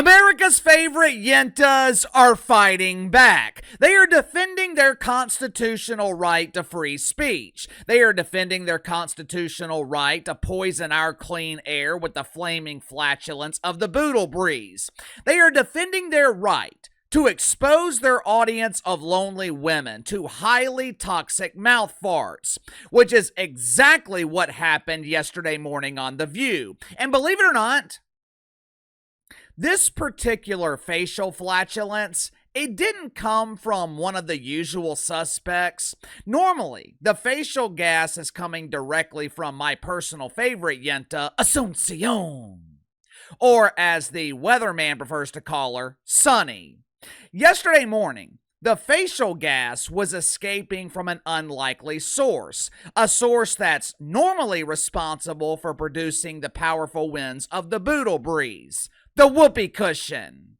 America's favorite yentas are fighting back. They are defending their constitutional right to free speech. They are defending their constitutional right to poison our clean air with the flaming flatulence of the boodle breeze. They are defending their right to expose their audience of lonely women to highly toxic mouth farts, which is exactly what happened yesterday morning on The View. And believe it or not, this particular facial flatulence, it didn't come from one of the usual suspects. Normally, the facial gas is coming directly from my personal favorite yenta, Asuncion, or as the weatherman prefers to call her, Sunny. Yesterday morning, the facial gas was escaping from an unlikely source, a source that's normally responsible for producing the powerful winds of the boodle breeze, the whoopee cushion.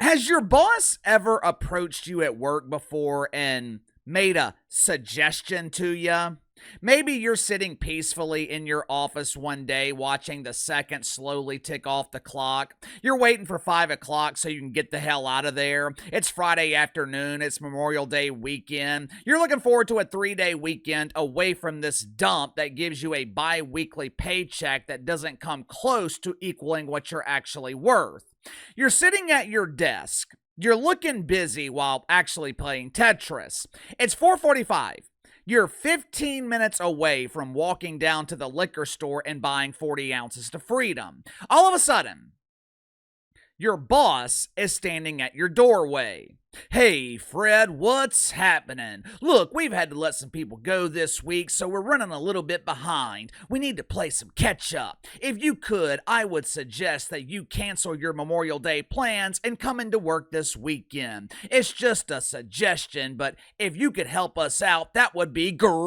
Has your boss ever approached you at work before and made a suggestion to you? Maybe you're sitting peacefully in your office one day watching the seconds slowly tick off the clock. You're waiting for 5 o'clock so you can get the hell out of there. It's Friday afternoon. It's Memorial Day weekend. You're looking forward to a 3-day weekend away from this dump that gives you a bi-weekly paycheck that doesn't come close to equaling what you're actually worth. You're sitting at your desk. You're looking busy while actually playing Tetris. It's 4:45. You're 15 minutes away from walking down to the liquor store and buying 40 ounces to freedom. All of a sudden, your boss is standing at your doorway. Hey, Fred, what's happening? Look, we've had to let some people go this week, so we're running a little bit behind. We need to play some catch up. If you could, I would suggest that you cancel your Memorial Day plans and come into work this weekend. It's just a suggestion, but if you could help us out, that would be great.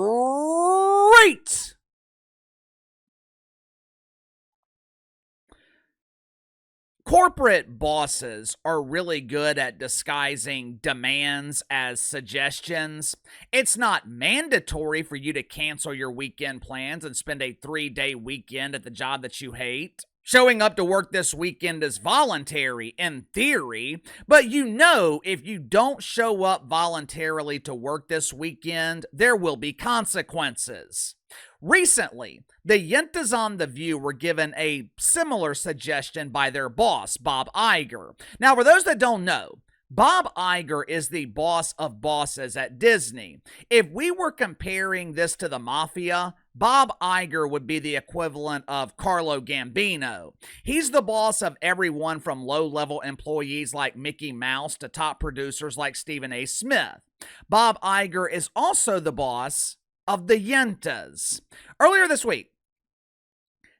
Corporate bosses are really good at disguising demands as suggestions. It's not mandatory for you to cancel your weekend plans and spend a 3-day weekend at the job that you hate. Showing up to work this weekend is voluntary in theory, but you know if you don't show up voluntarily to work this weekend, there will be consequences. Recently, the yentas on The View were given a similar suggestion by their boss, Bob Iger. Now, for those that don't know, Bob Iger is the boss of bosses at Disney. If we were comparing this to the mafia, Bob Iger would be the equivalent of Carlo Gambino. He's the boss of everyone from low-level employees like Mickey Mouse to top producers like Stephen A. Smith. Bob Iger is also the boss of the yentas. Earlier this week,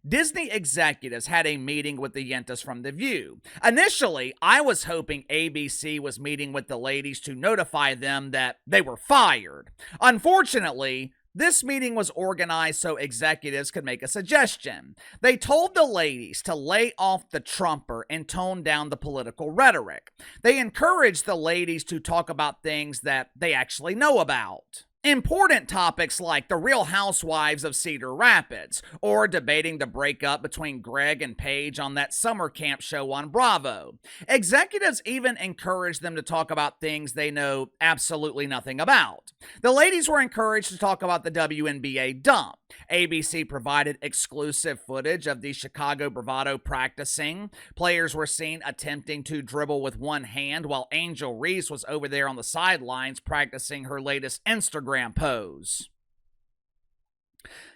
Disney executives had a meeting with the yentas from The View. Initially, I was hoping ABC was meeting with the ladies to notify them that they were fired. Unfortunately, this meeting was organized so executives could make a suggestion. They told the ladies to lay off the Trumper and tone down the political rhetoric. They encouraged the ladies to talk about things that they actually know about. Important topics like the Real Housewives of Cedar Rapids, or debating the breakup between Greg and Paige on that summer camp show on Bravo. Executives even encouraged them to talk about things they know absolutely nothing about. The ladies were encouraged to talk about the WNBA dump. ABC provided exclusive footage of the Chicago Bravado practicing. Players were seen attempting to dribble with one hand while Angel Reese was over there on the sidelines practicing her latest Instagram pose.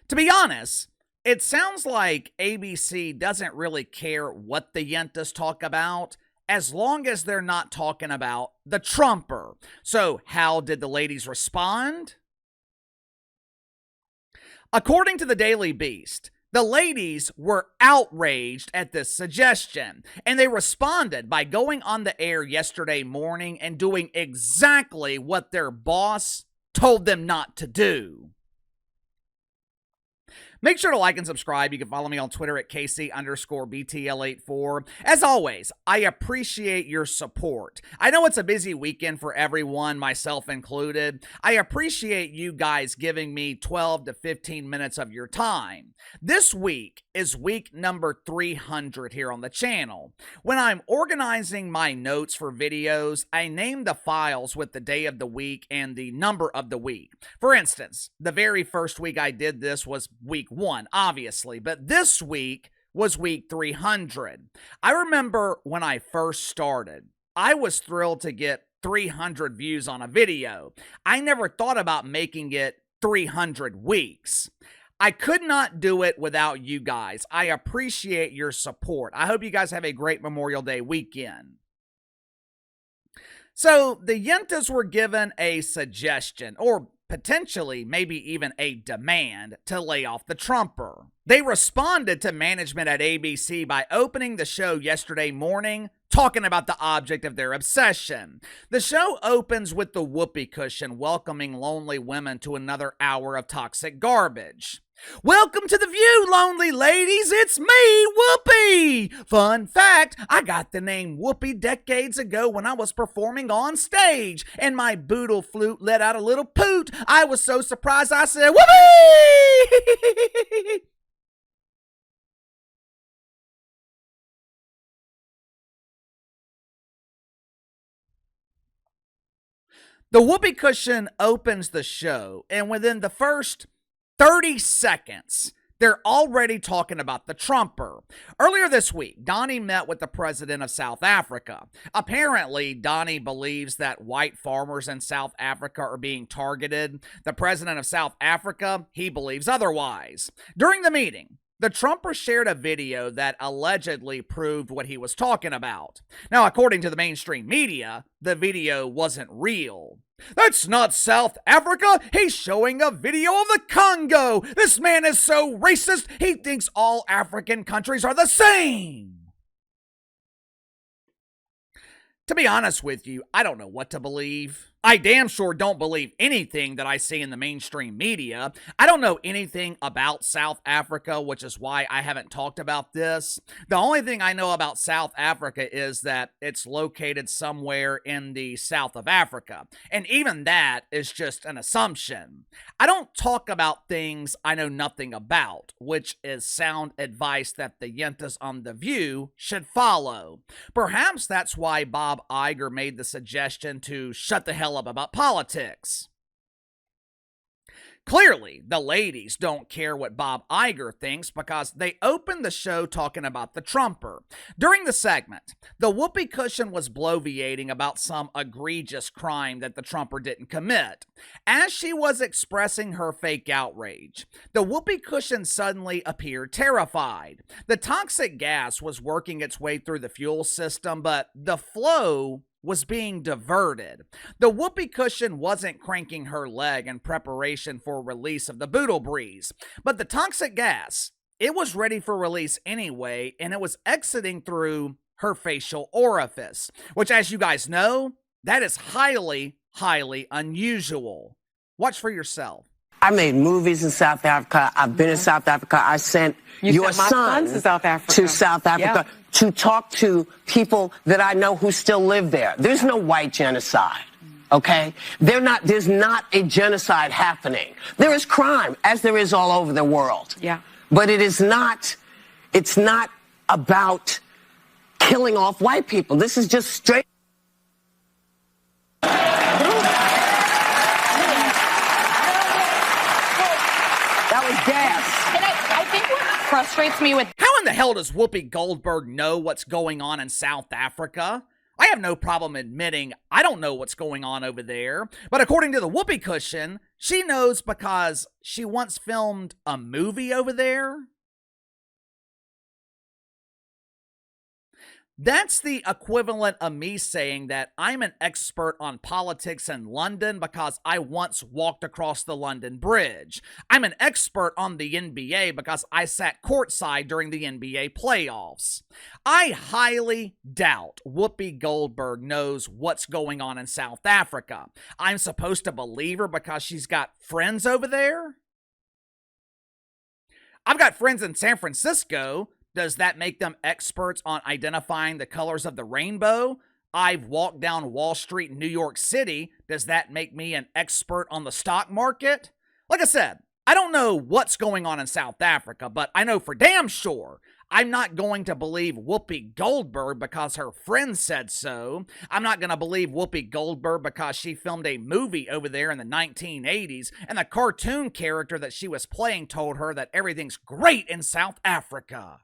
To be honest, it sounds like ABC doesn't really care what the yentas talk about as long as they're not talking about the Trumper. So how did the ladies respond? According to the Daily Beast, the ladies were outraged at this suggestion, and they responded by going on the air yesterday morning and doing exactly what their boss told them not to do. Make sure to like and subscribe. You can follow me on Twitter at KC_BTL84. As always, I appreciate your support. I know it's a busy weekend for everyone, myself included. I appreciate you guys giving me 12 to 15 minutes of your time. This week is week number 300 here on the channel. When I'm organizing my notes for videos, I name the files with the day of the week and the number of the week. For instance, the very first week I did this was week 1, obviously, but this week was week 300. I remember when I first started, I was thrilled to get 300 views on a video. I never thought about making it 300 weeks. I could not do it without you guys. I appreciate your support. I hope you guys have a great Memorial Day weekend. So the Yentas were given a suggestion, or potentially maybe even a demand, to lay off the Trumper. They responded to management at ABC by opening the show yesterday morning talking about the object of their obsession. The show opens with the whoopee cushion welcoming lonely women to another hour of toxic garbage. Welcome to The View, lonely ladies. It's me, Whoopi. Fun fact, I got the name Whoopi decades ago when I was performing on stage, and my boodle flute let out a little poot. I was so surprised I said, Whoopi! The whoopee cushion opens the show, and within the first 30 seconds, they're already talking about the Trumper. Earlier this week, Donnie met with the president of South Africa. Apparently, Donnie believes that white farmers in South Africa are being targeted. The president of South Africa, he believes otherwise. During the meeting, the Trumper shared a video that allegedly proved what he was talking about. Now, according to the mainstream media, the video wasn't real. That's not South Africa. He's showing a video of the Congo. This man is so racist, he thinks all African countries are the same. To be honest with you, I don't know what to believe. I damn sure don't believe anything that I see in the mainstream media. I don't know anything about South Africa, which is why I haven't talked about this. The only thing I know about South Africa is that it's located somewhere in the south of Africa. And even that is just an assumption. I don't talk about things I know nothing about, which is sound advice that the Yentas on The View should follow. Perhaps that's why Bob Iger made the suggestion to shut the hell up about politics. Clearly, the ladies don't care what Bob Iger thinks because they opened the show talking about the Trumper. During the segment, the whoopee cushion was bloviating about some egregious crime that the Trumper didn't commit. As she was expressing her fake outrage, the whoopee cushion suddenly appeared terrified. The toxic gas was working its way through the fuel system, but the flow was being diverted. The whoopee cushion wasn't cranking her leg in preparation for release of the boodle breeze, but the toxic gas, it was ready for release anyway, and it was exiting through her facial orifice, which, as you guys know, that is highly, highly unusual. Watch for yourself. I made movies in South Africa. I've been in South Africa. I sent your son to South Africa. To talk to people that I know who still live there. There's no white genocide, okay? There's not a genocide happening. There is crime, as there is all over the world. Yeah. But it's not about killing off white people. This is just straight. That was gas. And I think what frustrates me with... How in the hell does Whoopi Goldberg know what's going on in South Africa? I have no problem admitting I don't know what's going on over there. But according to the whoopee cushion, she knows because she once filmed a movie over there. That's the equivalent of me saying that I'm an expert on politics in London because I once walked across the London Bridge. I'm an expert on the NBA because I sat courtside during the NBA playoffs. I highly doubt Whoopi Goldberg knows what's going on in South Africa. I'm supposed to believe her because she's got friends over there? I've got friends in San Francisco. Does that make them experts on identifying the colors of the rainbow? I've walked down Wall Street in New York City. Does that make me an expert on the stock market? Like I said, I don't know what's going on in South Africa, but I know for damn sure I'm not going to believe Whoopi Goldberg because her friend said so. I'm not going to believe Whoopi Goldberg because she filmed a movie over there in the 1980s and the cartoon character that she was playing told her that everything's great in South Africa.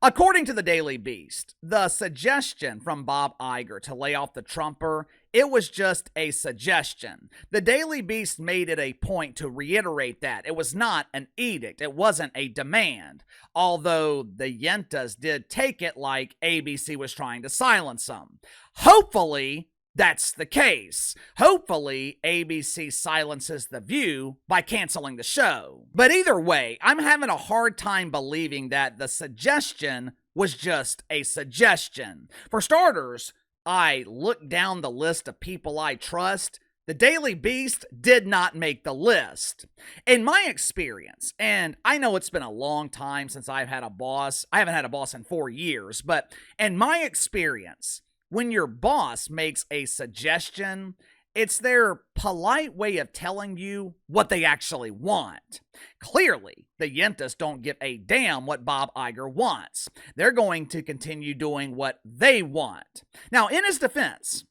According to the Daily Beast, the suggestion from Bob Iger to lay off the Trumper, it was just a suggestion. The Daily Beast made it a point to reiterate that. It was not an edict. It wasn't a demand. Although the Yentas did take it like ABC was trying to silence them. Hopefully, that's the case. Hopefully, ABC silences The View by canceling the show. But either way, I'm having a hard time believing that the suggestion was just a suggestion. For starters, I looked down the list of people I trust. The Daily Beast did not make the list. In my experience, and I know it's been a long time since I've had a boss. I haven't had a boss in 4 years, but in my experience, when your boss makes a suggestion, it's their polite way of telling you what they actually want. Clearly, the Yentas don't give a damn what Bob Iger wants. They're going to continue doing what they want. Now, in his defense,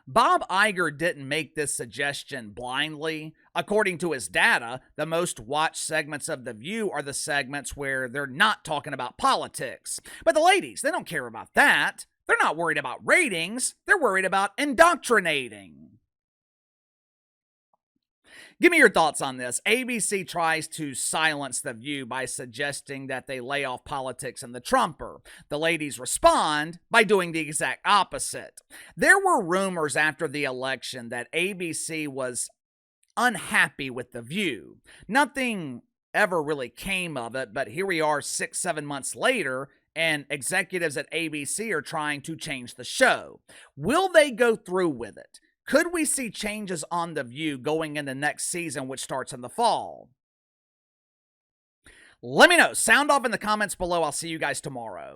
Bob Iger didn't make this suggestion blindly. According to his data, the most watched segments of The View are the segments where they're not talking about politics. But the ladies, they don't care about that. They're not worried about ratings. They're worried about indoctrinating. Give me your thoughts on this. ABC tries to silence The View by suggesting that they lay off politics and the Trumper. The ladies respond by doing the exact opposite. There were rumors after the election that ABC was unhappy with The View. Nothing ever really came of it, but here we are 6-7 months later, and executives at ABC are trying to change the show. Will they go through with it? Could we see changes on The View going into next season, which starts in the fall? Let me know. Sound off in the comments below. I'll see you guys tomorrow.